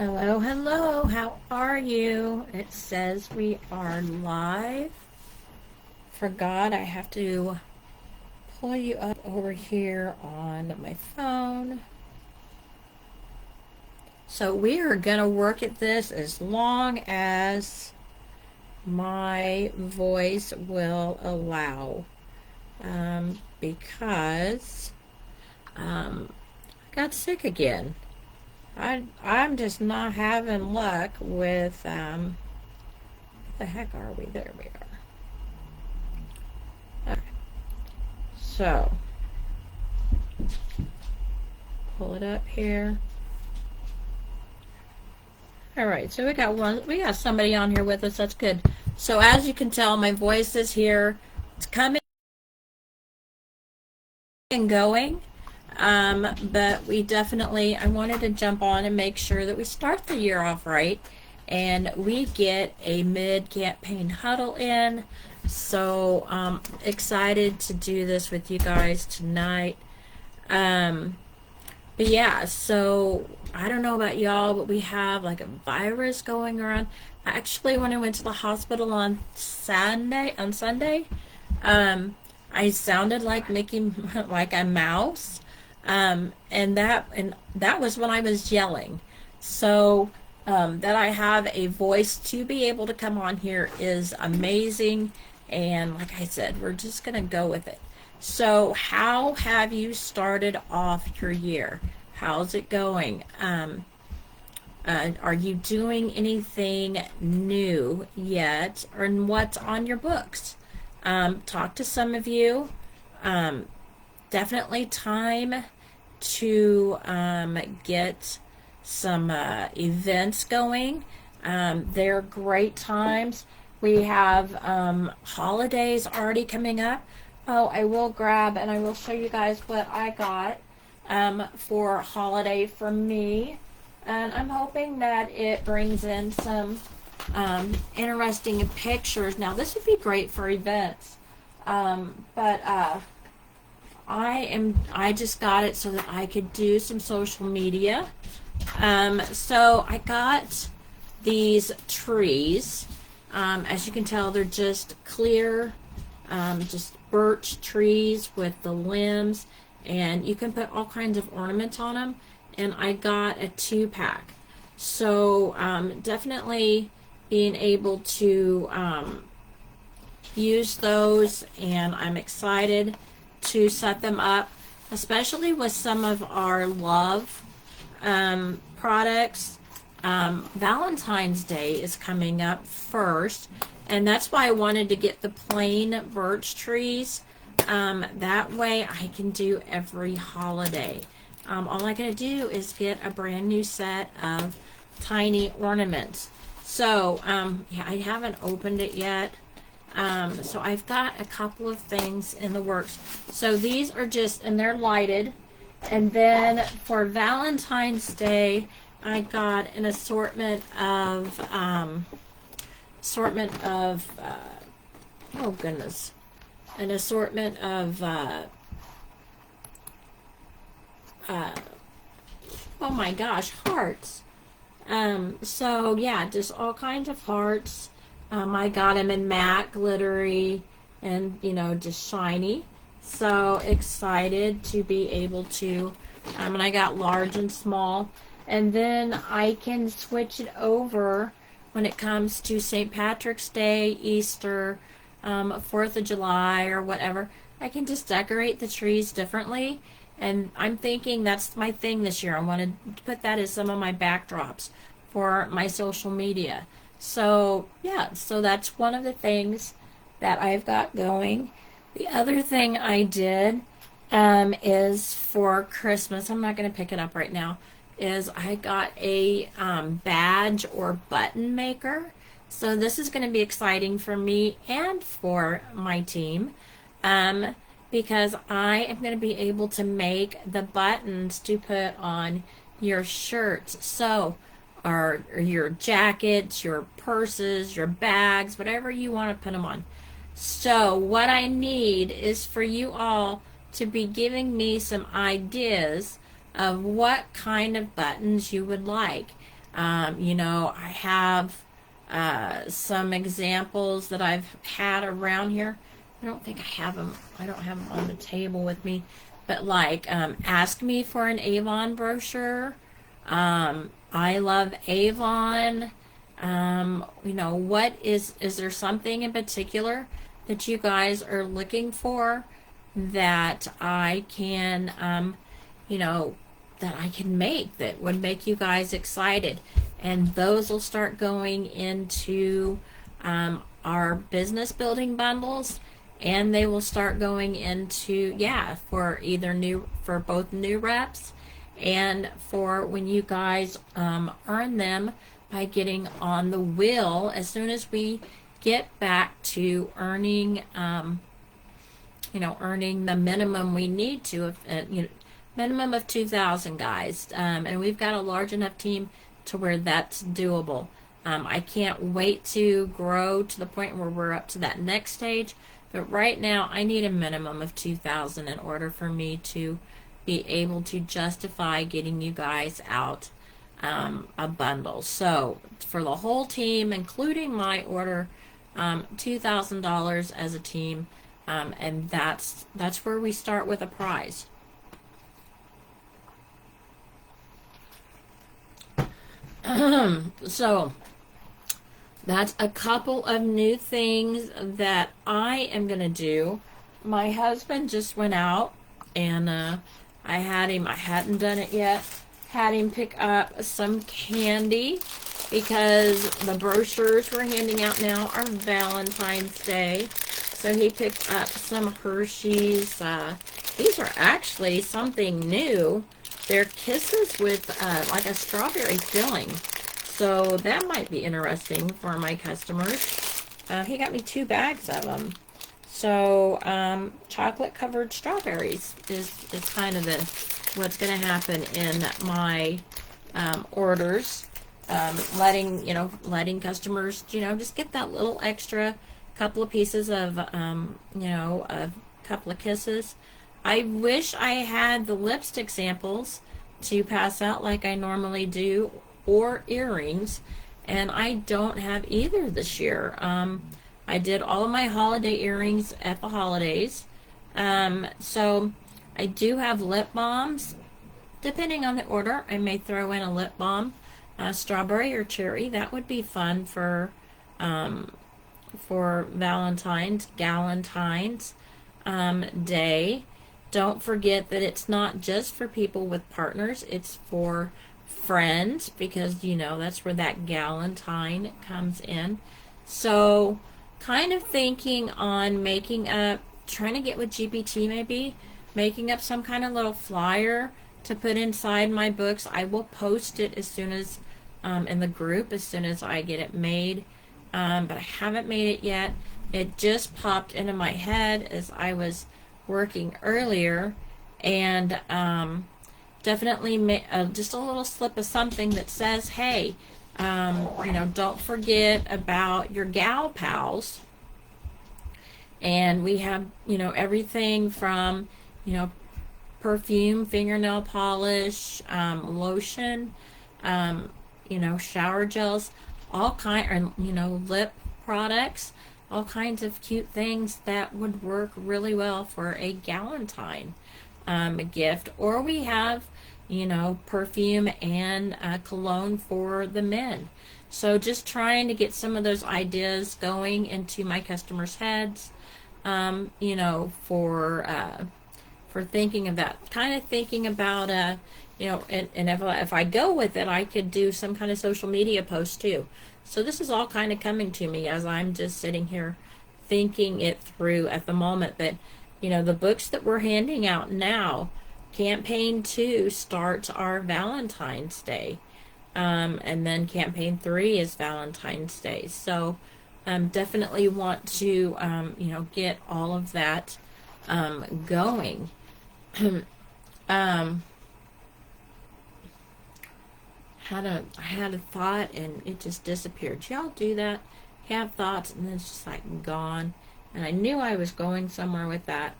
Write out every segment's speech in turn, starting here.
Hello, hello, how are you? It says we are live. Forgot I have to pull you up over here on my phone. So we are going to work at this as long as my voice will allow. Because I got sick again. I'm just not having luck with what the heck are we? There we are. Okay. So pull it up here. All right, so we got somebody on here with us. That's good. So as you can tell, my voice is here. It's coming and going. But I wanted to jump on and make sure that we start the year off right and we get a mid-campaign huddle in. So excited to do this with you guys tonight. But yeah, so I don't know about y'all, but we have like a virus going around. Actually, when I went to the hospital on Sunday, I sounded like Mickey, like a mouse, and that was when I was yelling. So that I have a voice to be able to come on here is amazing. And like I said, we're just gonna go with it. So, how have you started off your year? How's it going? Are you doing anything new yet? Or what's on your books? Talk to some of you. Definitely time to get some events going. They're great times. We have holidays already coming up. Oh, I will grab and I will show you guys what I got for holiday for me. And I'm hoping that it brings in some interesting pictures. Now, this would be great for events. But I just got it so that I could do some social media. So I got these trees. As you can tell, they're just clear, just birch trees with the limbs, and you can put all kinds of ornaments on them. And I got a 2-pack. So definitely being able to use those, and I'm excited to set them up, especially with some of our love products. Valentine's Day is coming up first, and that's why I wanted to get the plain birch trees. That way I can do every holiday. All I gotta do is get a brand new set of tiny ornaments. So yeah, I haven't opened it yet. So I've got a couple of things in the works. So these are just, and they're lighted. And then for Valentine's Day, I got an assortment of oh goodness, an assortment of oh my gosh, hearts. So yeah, just all kinds of hearts. I got them in matte, glittery, and just shiny. So excited to be able to, and I got large and small. And then I can switch it over when it comes to St. Patrick's Day, Easter, 4th of July, or whatever. I can just decorate the trees differently. And I'm thinking that's my thing this year. I want to put that as some of my backdrops for my social media. So, yeah, so that's one of the things that I've got going. The other thing I did is for Christmas, I'm not going to pick it up right now, is I got a badge or button maker. So this is going to be exciting for me and for my team because I am going to be able to make the buttons to put on your shirts. So, or your jackets, your purses, your bags, whatever you want to put them on. So what I need is for you all to be giving me some ideas of what kind of buttons you would like. You know, I have some examples that I've had around here. I don't think I have them. I don't have them on the table with me. But like, ask me for an Avon brochure. I love Avon. You know, is there something in particular that you guys are looking for that I can, you know, that I can make that would make you guys excited? And those will start going into our business building bundles, and they will start going into, yeah, for either for both new reps and for when you guys earn them by getting on the wheel as soon as we get back to earning, you know, earning the minimum we need to, you know, minimum of 2,000 guys, and we've got a large enough team to where that's doable. I can't wait to grow to the point where we're up to that next stage, but right now I need a minimum of 2,000 in order for me to be able to justify getting you guys out a bundle. So for the whole team, including my order, $2,000 as a team, and that's where we start with a prize. So that's a couple of new things that I am gonna do. My husband just went out, and I hadn't done it yet, had him pick up some candy because the brochures we're handing out now are Valentine's Day. So he picked up some Hershey's. These are actually something new. They're Kisses with like a strawberry filling. So that might be interesting for my customers. He got me 2 bags of them. So chocolate covered strawberries is kind of what's going to happen in my orders. Letting customers, you know, just get that little extra couple of pieces of, you know, a couple of kisses. I wish I had the lipstick samples to pass out like I normally do, or earrings, and I don't have either this year. I did all of my holiday earrings at the holidays. So I do have lip balms. Depending on the order, I may throw in a lip balm, strawberry or cherry. That would be fun for Galentine's Day. Don't forget that it's not just for people with partners, it's for friends, because, you know, that's where that Galentine comes in. So kind of thinking on making up, trying to get with GPT maybe, making up some kind of little flyer to put inside my books. I will post it as soon as, in the group, as soon as I get it made. But I haven't made it yet. It just popped into my head as I was working earlier, and definitely just a little slip of something that says, hey, you know, don't forget about your gal pals. And we have, you know, everything from, you know, perfume, fingernail polish, lotion, you know, shower gels, all kind, or, you know, lip products, all kinds of cute things that would work really well for a Galentine gift. Or we have, you know, perfume and cologne for the men. So just trying to get some of those ideas going into my customers' heads, you know, for thinking of that, kind of thinking about, you know, and if I go with it, I could do some kind of social media post too. So this is all kind of coming to me as I'm just sitting here thinking it through at the moment. That, you know, the books that we're handing out now, campaign 2 starts our Valentine's Day, and then campaign 3 is Valentine's Day. So definitely want to, you know, get all of that going. I had a thought and it just disappeared. Y'all do that? Have thoughts and then it's just like gone. And I knew I was going somewhere with that.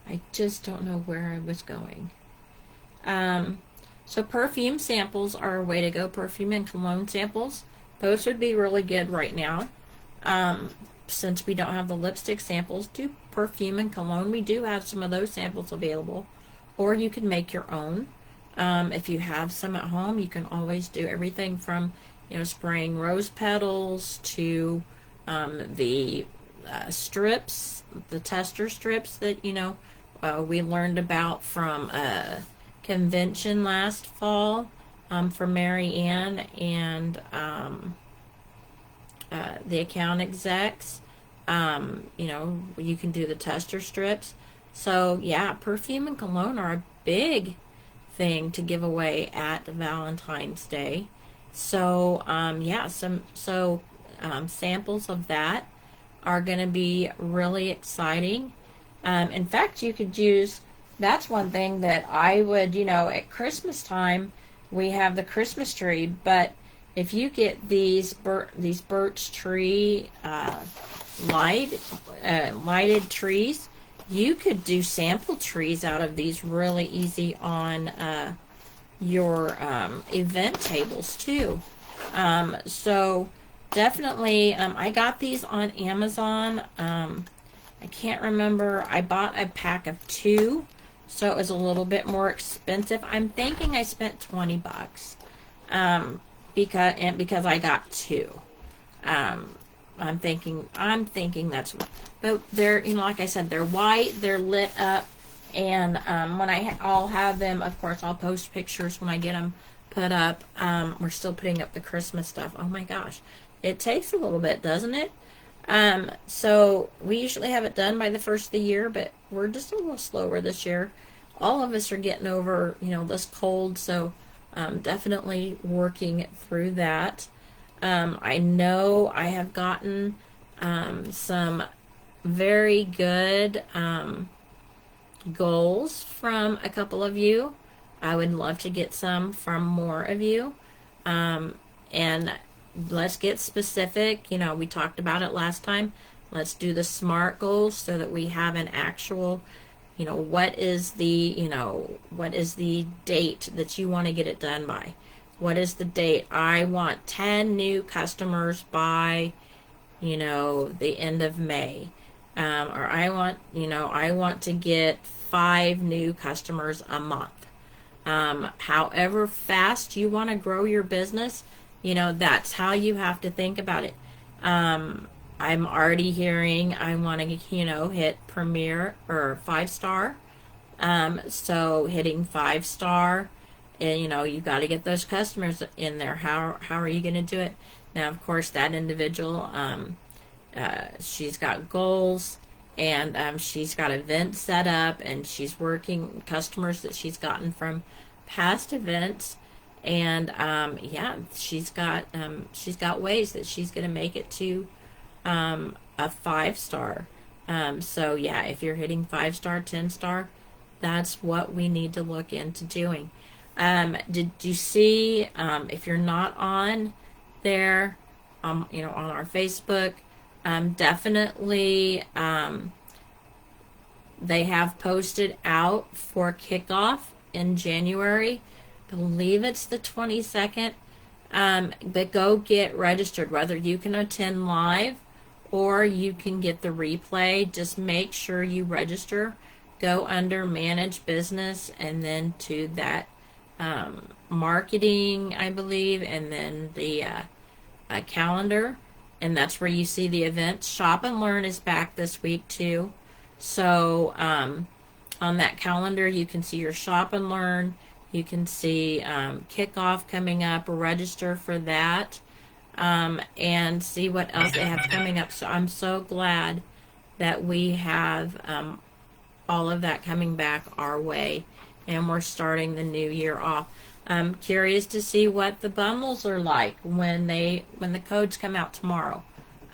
I just don't know where I was going. So perfume samples are a way to go. Perfume and cologne samples. Those would be really good right now. Since we don't have the lipstick samples, do perfume and cologne. We do have some of those samples available. Or you can make your own. If you have some at home, you can always do everything from, spraying rose petals to the strips, the tester strips that, we learned about from a convention last fall from Mary Ann and the account execs. You can do the tester strips. So, yeah, perfume and cologne are a big thing to give away at Valentine's Day. So, samples of that are going to be really exciting. In fact, you could use, that's one thing that I would, at Christmas time, we have the Christmas tree, but if you get these birch tree lighted trees, you could do sample trees out of these really easy on your event tables too. So definitely, I got these on Amazon. I can't remember. I bought a pack of 2, so it was a little bit more expensive. I'm thinking I spent $20 because I got 2. I'm thinking that's, but they're, like I said, they're white, they're lit up, and when I'll have them, of course, I'll post pictures when I get them put up. We're still putting up the Christmas stuff. Oh my gosh, it takes a little bit, doesn't it? So we usually have it done by the first of the year, but we're just a little slower this year. All of us are getting over, this cold, so definitely working through that. I know I have gotten some very good goals from a couple of you. I would love to get some from more of you. And let's get specific. We talked about it last time. Let's do the SMART goals so that we have an actual, what is the date that you want to get it done by? What is the date? I want 10 new customers by, the end of May. Or I want to get 5 new customers a month. However fast you want to grow your business, that's how you have to think about it. I'm already hearing I want to, hit Premier or 5-star. So hitting 5-star, and you got to get those customers in there. How are you going to do it? Now, of course, that individual, she's got goals, and she's got events set up, and she's working customers that she's gotten from past events, and she's got ways that she's going to make it to a 5-star. So yeah, if you're hitting 5-star, 10-star, that's what we need to look into doing. Did you see, if you're not on there, on our Facebook, definitely, they have posted out for kickoff in January. I believe it's the 22nd. But go get registered, whether you can attend live or you can get the replay. Just make sure you register. Go under Manage Business and then to that marketing, I believe, and then the calendar, and that's where you see the events. Shop and Learn is back this week too, so on that calendar you can see your Shop and Learn. You can see kickoff coming up, register for that, and see what else they have coming up. So I'm so glad that we have all of that coming back our way, and we're starting the new year off. I'm curious to see what the bundles are like when the codes come out tomorrow.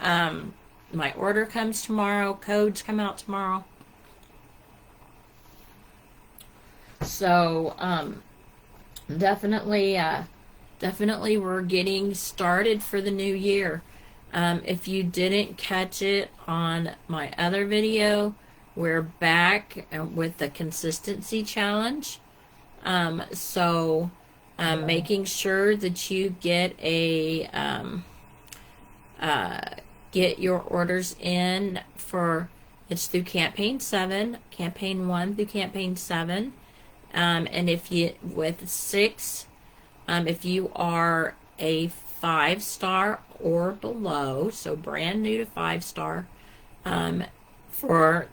My order comes tomorrow, codes come out tomorrow. So definitely we're getting started for the new year. If you didn't catch it on my other video, we're back with the consistency challenge. So Making sure that you get your orders in for, it's through campaign 7, campaign 1 through campaign 7. And if you, with 6, if you are a 5-star or below, so brand new to 5-star, for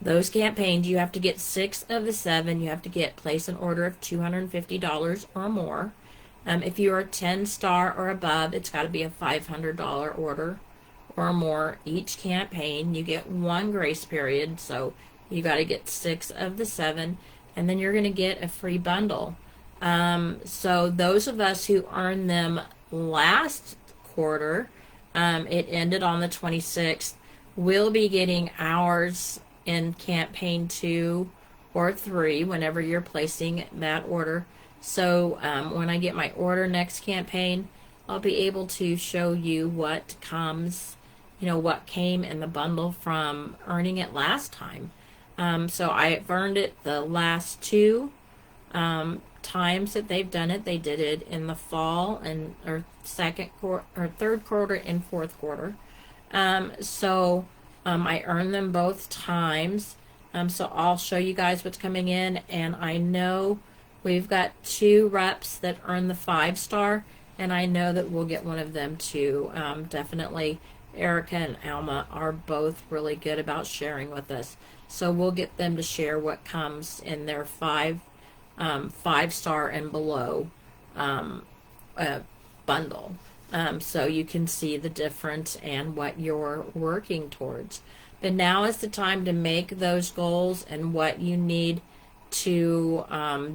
those campaigns, you have to get 6 of the 7. You have to place an order of $250 or more. If you are 10-star or above, it's got to be a $500 order or more each campaign. You get 1 grace period, so you got to get 6 of the 7, and then you're going to get a free bundle. So those of us who earned them last quarter, it ended on the 26th, will be getting ours in campaign 2 or 3 whenever you're placing that order. So when I get my order next campaign, I'll be able to show you what comes, what came in the bundle from earning it last time. So I've earned it the last 2 times that they've done it. They did it in the fall and or third quarter and fourth quarter. I earned them both times. So I'll show you guys what's coming in, and I know we've got 2 reps that earn the 5-star, and I know that we'll get one of them too. Definitely Erica and Alma are both really good about sharing with us. So we'll get them to share what comes in their 5-star and below bundle. So you can see the difference and what you're working towards. But now is the time to make those goals and what you need to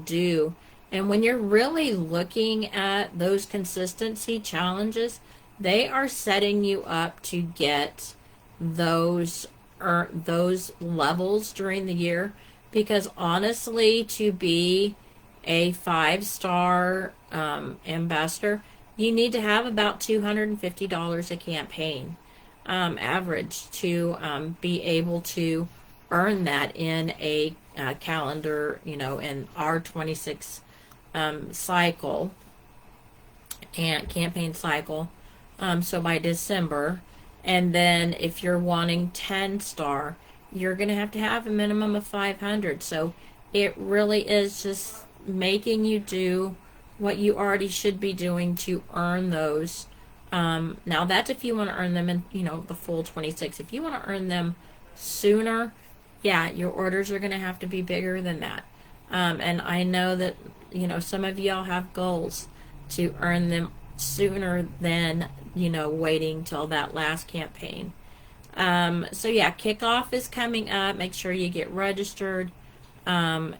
do. And when you're really looking at those consistency challenges, they are setting you up to get those levels during the year. Because honestly, to be a 5-star ambassador, you need to have about $250 a campaign average to be able to earn that in a calendar, in our 26 cycle and campaign cycle. So by December, and then if you're wanting 10-star, you're going to have a minimum of 500. So it really is just making you do what you already should be doing to earn those. Now that's if you want to earn them in, the full 26. If you want to earn them sooner, yeah, your orders are going to have to be bigger than that. And I know that, some of y'all have goals to earn them sooner than, waiting till that last campaign. So yeah, kickoff is coming up. Make sure you get registered. And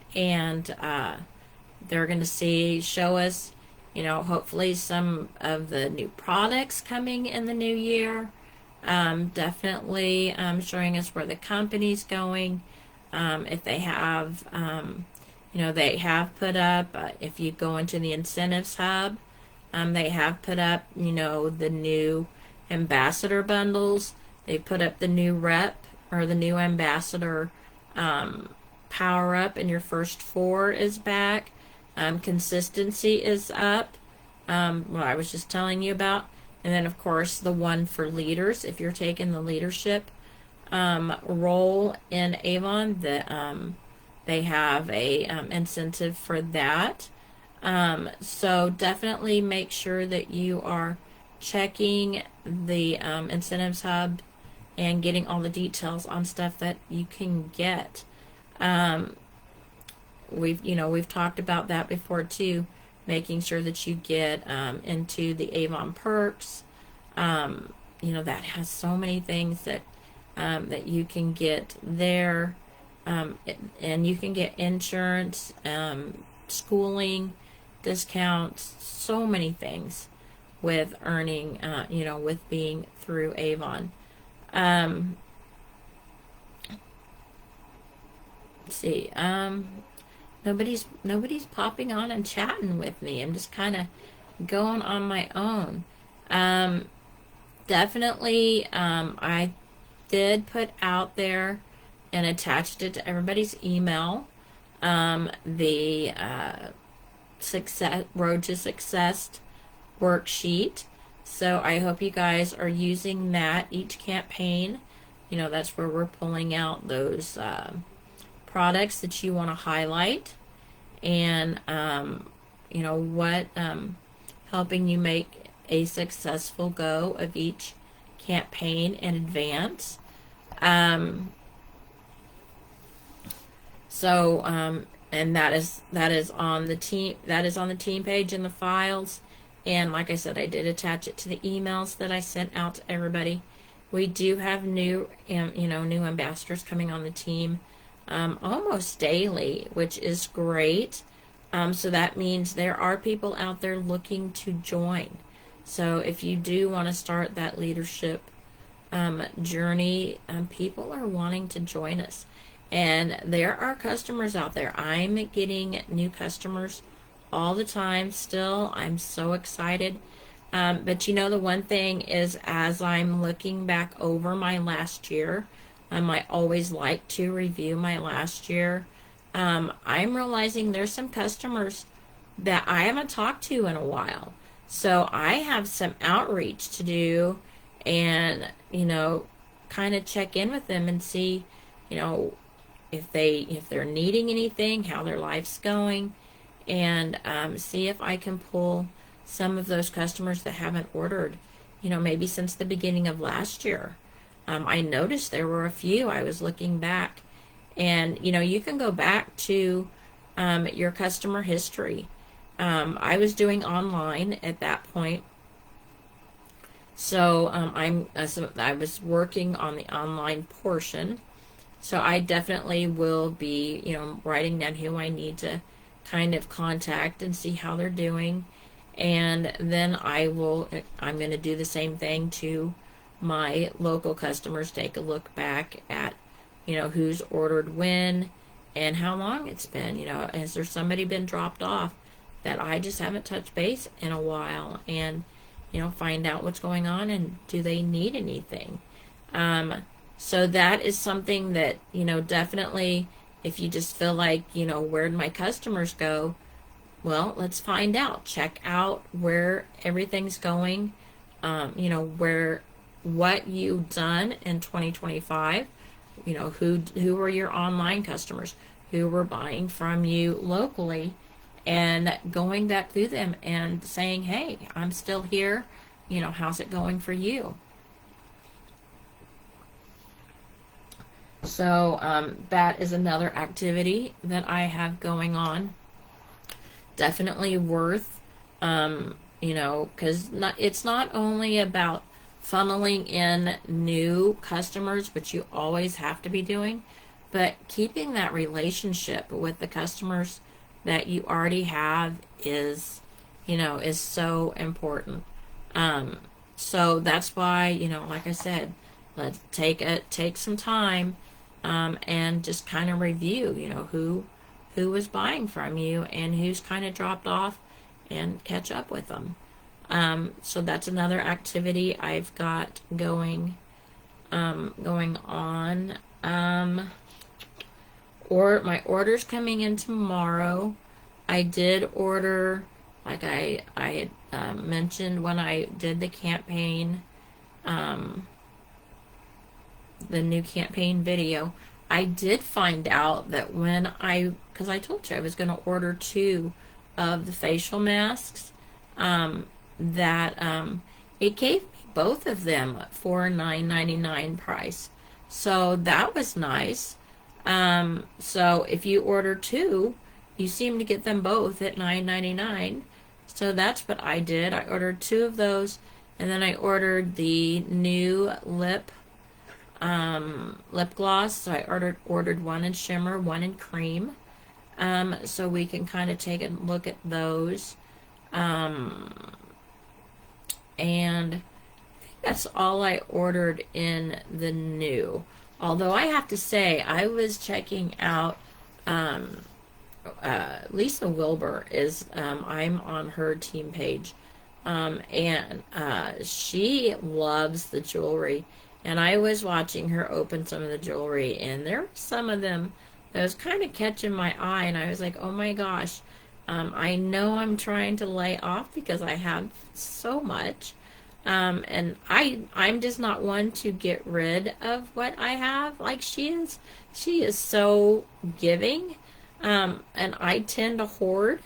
they're going to show us, hopefully some of the new products coming in the new year. Definitely showing us where the company's going. If they have, they have put up, if you go into the incentives hub, they have put up, the new ambassador bundles. They put up the new rep or the new ambassador power up, and your first 4 is back. Consistency is up, what I was just telling you about. And then, of course, the one for leaders. If you're taking the leadership role in Avon, they have a incentive for that. So definitely make sure that you are checking the incentives hub and getting all the details on stuff that you can get. We've talked about that before too, making sure that you get into the Avon perks. That has so many things that you can get there, and you can get insurance, schooling discounts, so many things with earning, with being through Avon. Let's see. Nobody's popping on and chatting with me. I'm just kind of going on my own. Definitely, I did put out there and attached it to everybody's email, the success Road to Success worksheet. So I hope you guys are using that each campaign. That's where we're pulling out those products that you want to highlight, and what helping you make a successful go of each campaign in advance. And that is on the team page in the files. And like I said, I did attach it to the emails that I sent out to everybody. We do have new ambassadors coming on the team almost daily, which is great. So that means there are people out there looking to join. So if you do want to start that leadership journey, people are wanting to join us. And there are customers out there. I'm getting new customers all the time still. I'm so excited. But the one thing is, as I'm looking back over my last year, I always like to review my last year. I'm realizing there's some customers that I haven't talked to in a while. So I have some outreach to do and, kind of check in with them and see, if they're needing anything, how their life's going, and see if I can pull some of those customers that haven't ordered, maybe since the beginning of last year. I noticed there were a few. I was looking back, and you can go back to your customer history. I was doing online at that point, so I was working on the online portion. So I definitely will be, writing down who I need to kind of contact and see how they're doing. And then I'm going to do the same thing to my local customers, take a look back at, who's ordered when and how long it's been. Has there somebody been dropped off that I just haven't touched base in a while, and, find out what's going on and do they need anything. So that is something that, definitely, if you just feel like, where'd my customers go? Well, let's find out. Check out where everything's going, what you've done in 2025, who were your online customers, who were buying from you locally, and going back through them and saying, hey, I'm still here, how's it going for you? So that is another activity that I have going on. Definitely worth, because it's not only about funneling in new customers, which you always have to be doing, but keeping that relationship with the customers that you already have is so important. So that's why, like I said, let's take some time and just kind of review, who was buying from you and who's kind of dropped off, and catch up with them. So that's another activity I've got going on. Or my order's coming in tomorrow. I did order, like I had mentioned when I did the campaign, the new campaign video, I did find out that because I told you I was going to order 2 of the facial masks, that it gave me both of them for a $9.99 price. So that was nice. So if you order 2, you seem to get them both at $9.99. So that's what I did. I ordered 2 of those, and then I ordered the new lip gloss. So I ordered 1 in shimmer, 1 in cream. So we can kind of take a look at those. And I think that's all I ordered in the new. Although I have to say, I was checking out Lisa Wilbur is, I'm on her team page, and she loves the jewelry, and I was watching her open some of the jewelry, and there were some of them that was kind of catching my eye, and I was like, oh my gosh, I know I'm trying to lay off because I have so much. And I'm just not one to get rid of what I have like she is. She is so giving. And I tend to hoard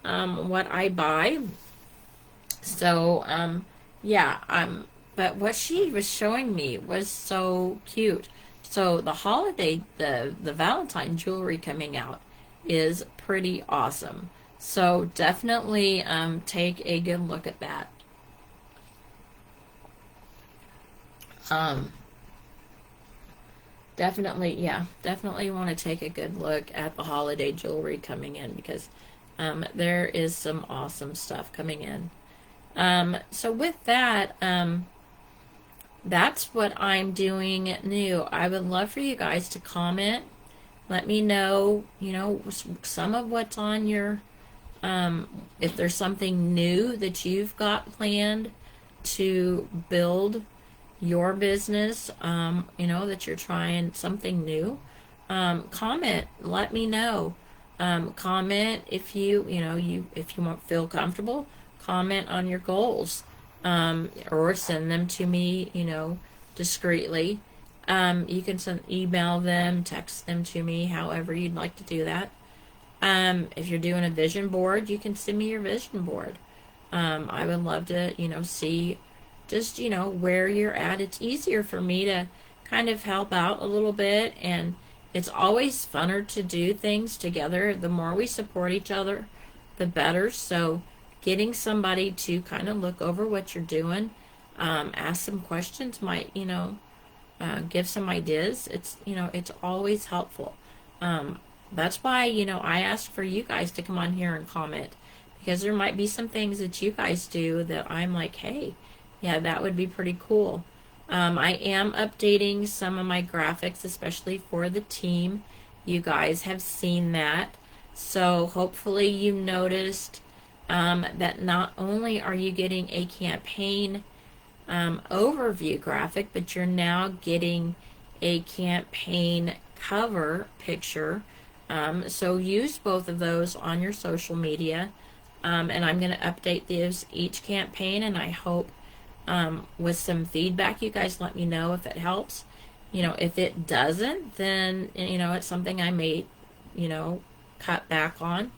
what I buy. So, yeah, but what she was showing me was so cute. So the holiday, the Valentine jewelry coming out is pretty awesome. So definitely take a good look at that. Um, definitely, yeah, definitely want to take a good look at the holiday jewelry coming in because there is some awesome stuff coming in. So with that, that's what I'm doing new. I would love for you guys to comment. Let me know, some of what's on your, if there's something new that you've got planned to build your business, that you're trying something new. Comment, let me know. Comment if if you won't feel comfortable, comment on your goals, or send them to me, discreetly. You can email them, text them to me, however you'd like to do that. If you're doing a vision board, you can send me your vision board. I would love to, see just, where you're at. It's easier for me to kind of help out a little bit, and it's always funner to do things together. The more we support each other, the better. So getting somebody to kind of look over what you're doing, ask some questions might, give some ideas. It's always helpful. That's why, I ask for you guys to come on here and comment, because there might be some things that you guys do that I'm like, hey, yeah, that would be pretty cool. I am updating some of my graphics, especially for the team. You guys have seen that. So hopefully you noticed that not only are you getting a campaign overview graphic, but you're now getting a campaign cover picture. So use both of those on your social media. And I'm going to update those each campaign, and I hope with some feedback, you guys let me know if it helps. If it doesn't, then, it's something I may, cut back on.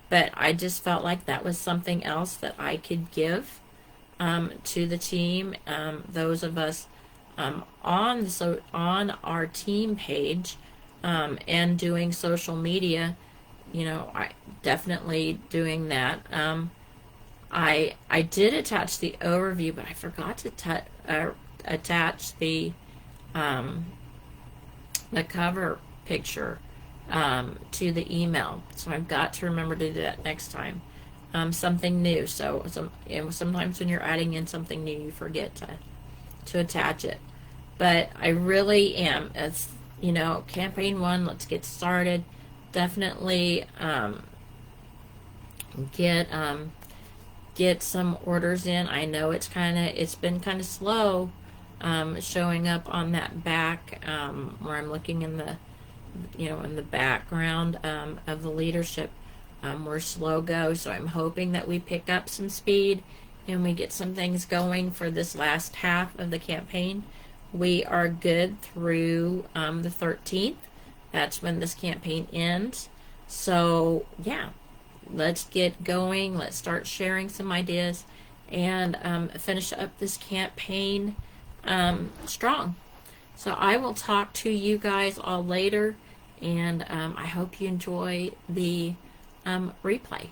But I just felt like that was something else that I could give to the team. Those of us on our team page and doing social media, I definitely doing that. I did attach the overview, but I forgot to attach the cover picture to the email. So I've got to remember to do that next time. Something new. So sometimes when you're adding in something new, you forget to attach it. But I really am. It's campaign 1. Let's get started. Definitely get some orders in. I know it's been kind of slow showing up on that back where I'm looking in the in the background of the leadership. We're slow go, so I'm hoping that we pick up some speed and we get some things going for this last half of the campaign. We are good through the 13th. That's when this campaign ends. So yeah, let's get going. Let's start sharing some ideas and finish up this campaign strong. So I will talk to you guys all later, and I hope you enjoy the replay.